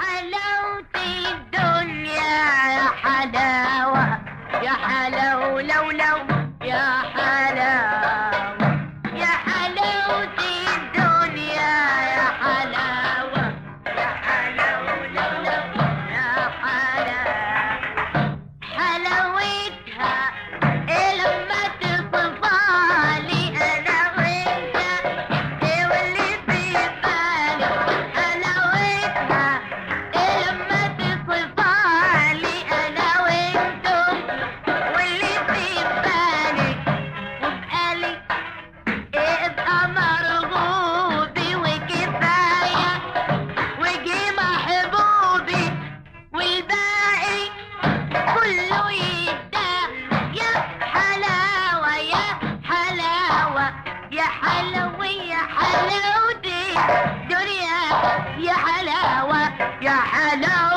حلاوة الدنيا يا حلاوة يا حلاوة لو يا حلاوة يا حلاوة الدنيا يا حلاوة يا حلاوة لو يا حلاوة حلاوتها إيه لما تصفالي أنا وأنت إيه واللي في بالي حلاوتها إيه لما تصفالي أنا وأنتم واللي في بالي وبقالي إيه ابقى مرغوبي وكفاية وجي محبوبي والباقي كله يداه يا حلاوة يا حلاوة يا حلاوة يا حلاوتي دنيا يا حلاوة يا حلاوة